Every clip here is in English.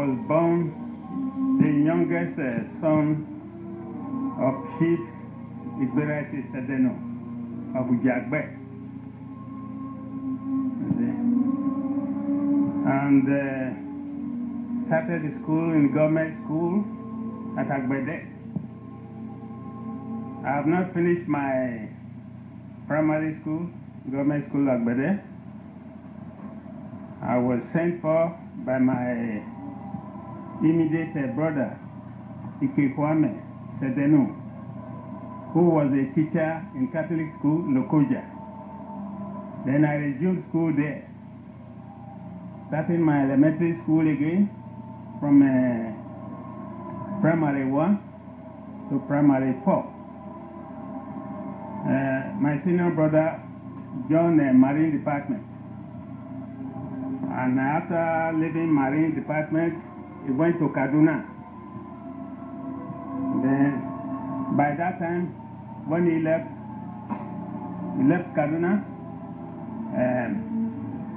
was born the youngest son of Chief S.J Sedenu AutobioVlog. And started school in government school at Agbede. I have not finished my primary school, government school at Agbede. I was sent for by my immediate brother, S.J Sedenu, who was a teacher in Catholic school, Lokoja. Then I resumed school there, starting my elementary school again from primary 1 to primary 4. My senior brother joined the Marine Department. And after leaving Marine Department, he went to Kaduna. Then, by that time, when he left Kaduna,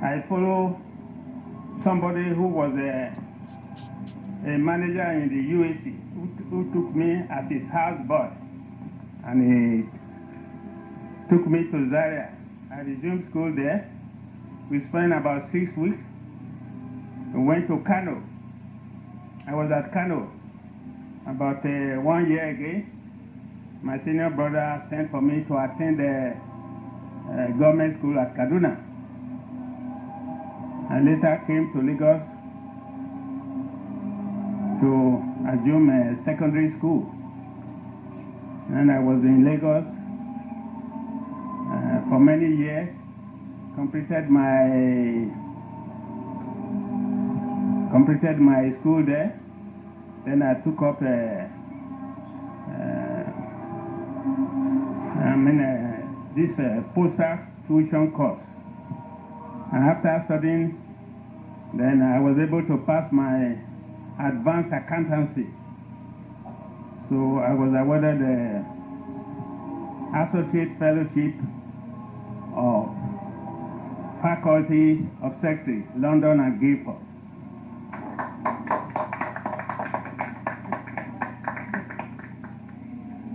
I followed somebody who was a manager in the UAC who took me as his houseboy. And he took me to Zaria. I resumed school there. We spent about 6 weeks. We went to Kano. I was at Kano about 1 year ago. My senior brother sent for me to attend the government school at Kaduna. I later came to Lagos to assume secondary school. And I was in Lagos for many years, completed my school there. Then I took up this postal tuition course. And after studying, then I was able to pass my advanced accountancy. So I was awarded the Associate Fellowship of Faculty of Secretary, London and Guildford.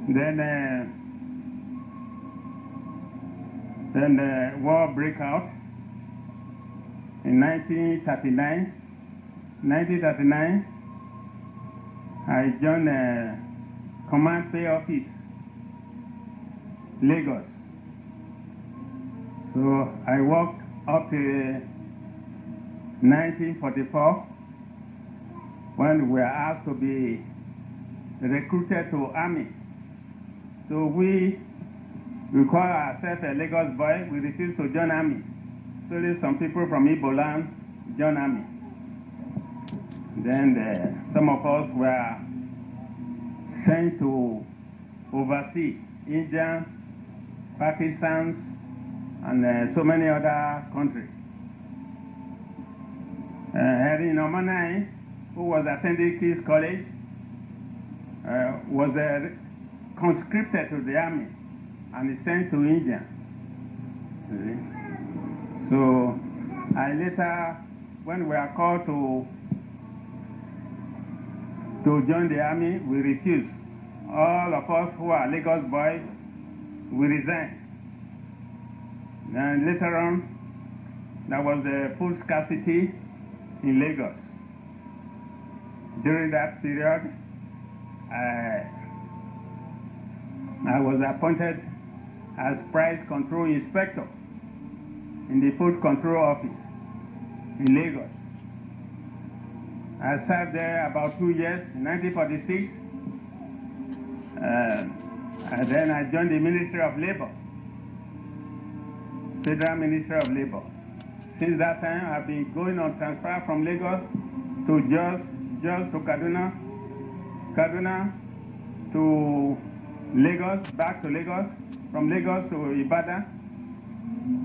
Then the war broke out in 1939. 1939, I joined the Command Pay Office, Lagos. So I worked up to 1944 when we were asked to be recruited to Army. So we call ourselves a Lagos boy. We refused to join Army. So some people from Igbo land joined Army. Then some of us were sent to oversee India, Pakistan, and so many other countries. Harry Nomanai, who was attending King's College, was conscripted to the army and is sent to India. So I later, when we are called to join the army, we refused. All of us who are Lagos boys, we resigned. And later on, there was a food scarcity in Lagos. During that period, I was appointed as price control inspector in the food control office in Lagos. I served there about 2 years, in 1946. And then I joined the Ministry of Labor, Federal Ministry of Labor. Since that time, I've been going on transfer from Lagos to Jos to Kaduna, Kaduna to Lagos, back to Lagos, from Lagos to Ibadan.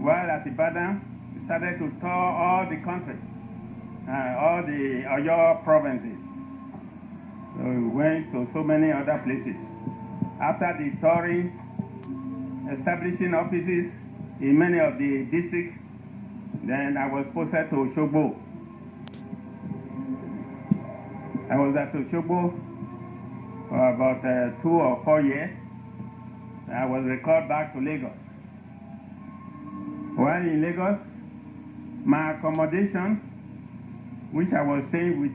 While at Ibadan, we started to tour all the country, all the Oyo provinces. So we went to so many other places. After the touring, establishing offices in many of the districts, then I was posted to Osogbo. I was at Osogbo for about 2 or 4 years. I was recalled back to Lagos. While in Lagos, my accommodation, which I was staying with,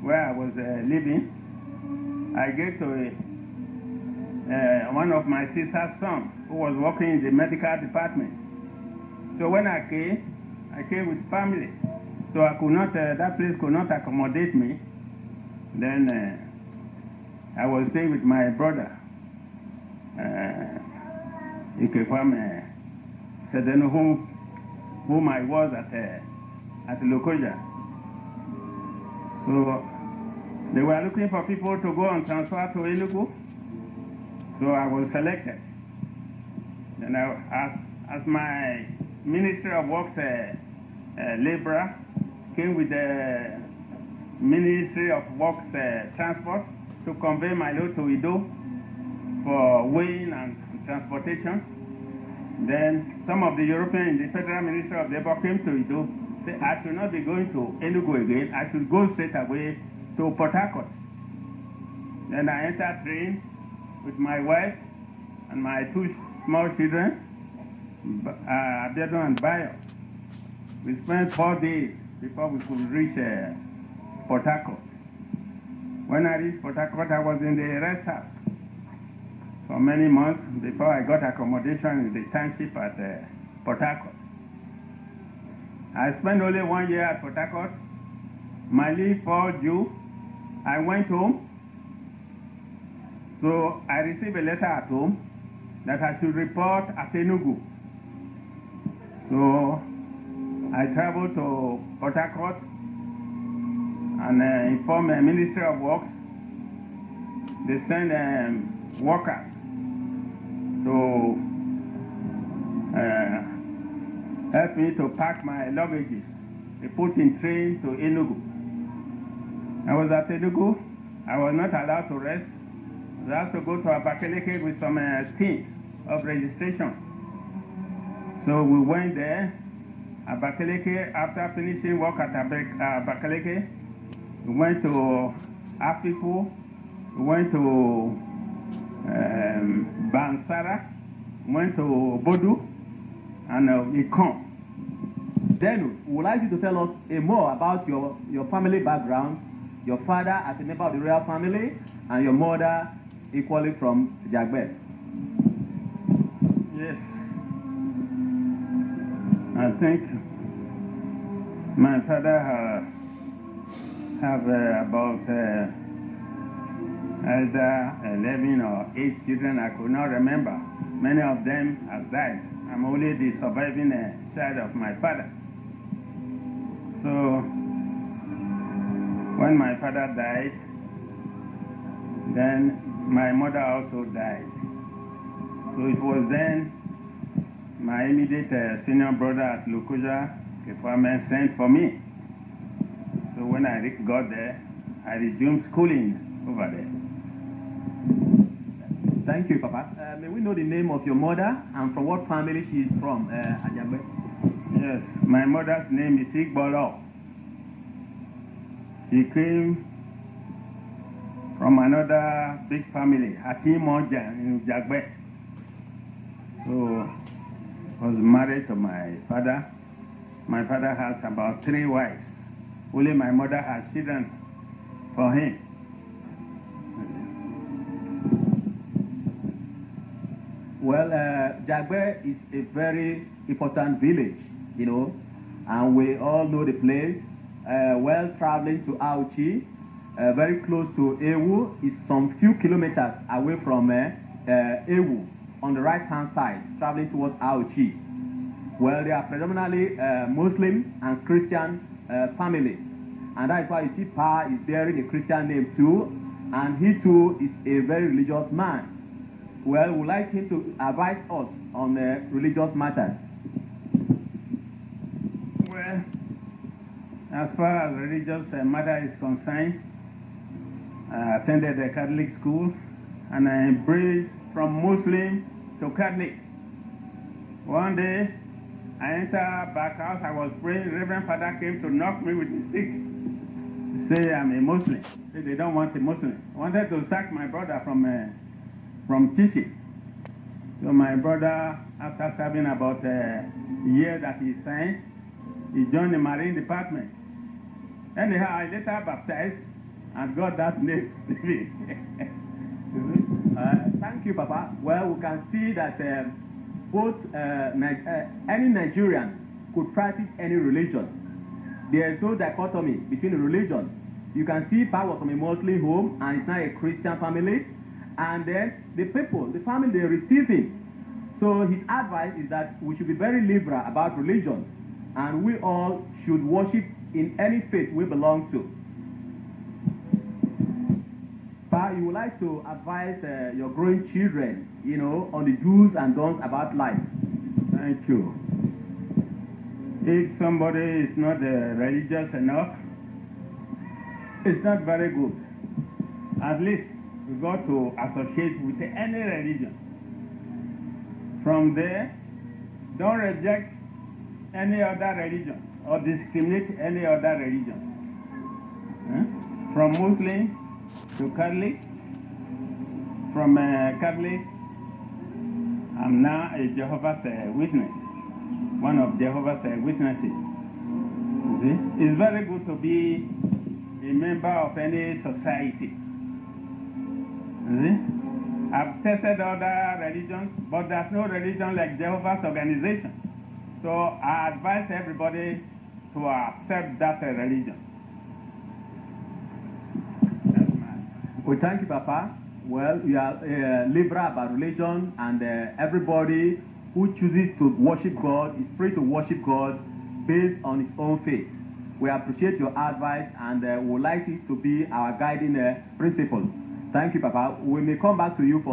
where I was living, I gave to one of my sister's sons who was working in the medical department. So when I came with family. So I could not, that place could not accommodate me. Then I was staying with my brother, S.J Sedenu, whom I was at Lokoja. So they were looking for people to go and transfer to Enugu. So I was selected. And as my Ministry of Works laborer came with the Ministry of Works transport to convey my load to Ido for weighing and transportation. Then some of the Europeans in the Federal Ministry of Labor came to Ido, said I should not be going to Enugu again, I should go straight away to Port Harcourt. Then I entered train with my wife and my 2 small children, Abiodun and Bayo. We spent 4 days before we could reach Port Harcourt. When I reached Port Harcourt, I was in the rest house for many months before I got accommodation in the township at Port Harcourt. I spent only 1 year at Port Harcourt. My leave fall due. I went home. So I received a letter at home that I should report at Enugu. So I traveled to Port Harcourt and informed the Ministry of Works. They sent workers to help me to pack my luggages. They put in train to Enugu. I was at Enugu. I was not allowed to rest. I had to go to Abakaliki with some teams of registration. So we went there. Abakaliki, after finishing work at Abakaliki, we went to Afifu, we went to Bansara, we went to Bodu, and Ikon. Then, we would like you to tell us more about your family background, your father as a member of the royal family, and your mother equally from Jagbe. Yes. I think my father have about either 11 or 8 children. I could not remember. Many of them have died. I'm only the surviving child of my father. So when my father died, then my mother also died. So it was then my immediate senior brother at Lokoja, Kefame, sent for me. So when I got there, I resumed schooling over there. Thank you, Papa. May we know the name of your mother and from what family she is from, Ajagbe? Yes, my mother's name is Igbolo. She came from another big family, Atimoja in Jagbe. So was married to my father. My father has about 3 wives. Only my mother has children for him. Well, Jagbe is a very important village, you know, and we all know the place. Well, traveling to Auchi, very close to Ewu, is some few kilometers away from Ewu, on the right-hand side, traveling towards Auchi. Well, they are predominantly Muslim and Christian families, and that is why you see Pa is bearing a Christian name too, and he too is a very religious man. Well, we would like him to advise us on religious matters. Well, as far as religious matter is concerned, I attended a Catholic school and I embraced from Muslim to Catholic. One day, I entered back house, I was praying, Reverend Father came to knock me with his stick. He say I'm a Muslim. Say they don't want a Muslim. Wanted to sack my brother from teaching. So my brother, after serving about a year that he signed, he joined the Marine Department. Anyhow, I later baptized and got that name. Thank you, Papa. Well, we can see that any Nigerian could practice any religion. There is no dichotomy between the religion. You can see Papa was from a Muslim home and it's now a Christian family. And then the people, the family, they receive him. So his advice is that we should be very liberal about religion. And we all should worship in any faith we belong to. Pa, you would like to advise your growing children, on the do's and don'ts about life. Thank you. If somebody is not religious enough, it's not very good. At least we got to associate with any religion. From there, don't reject any other religion or discriminate any other religion. From Muslim to Catholic, from Catholic, I'm now a Jehovah's Witness, one of Jehovah's Witnesses. You see? It's very good to be a member of any society. You see? I've tested other religions, but there's no religion like Jehovah's organization. So I advise everybody to accept that religion. Well, thank you, Papa. Well, you are liberal about religion, and everybody who chooses to worship God is free to worship God based on his own faith. We appreciate your advice and would like it to be our guiding principle. Thank you, Papa. We may come back to you for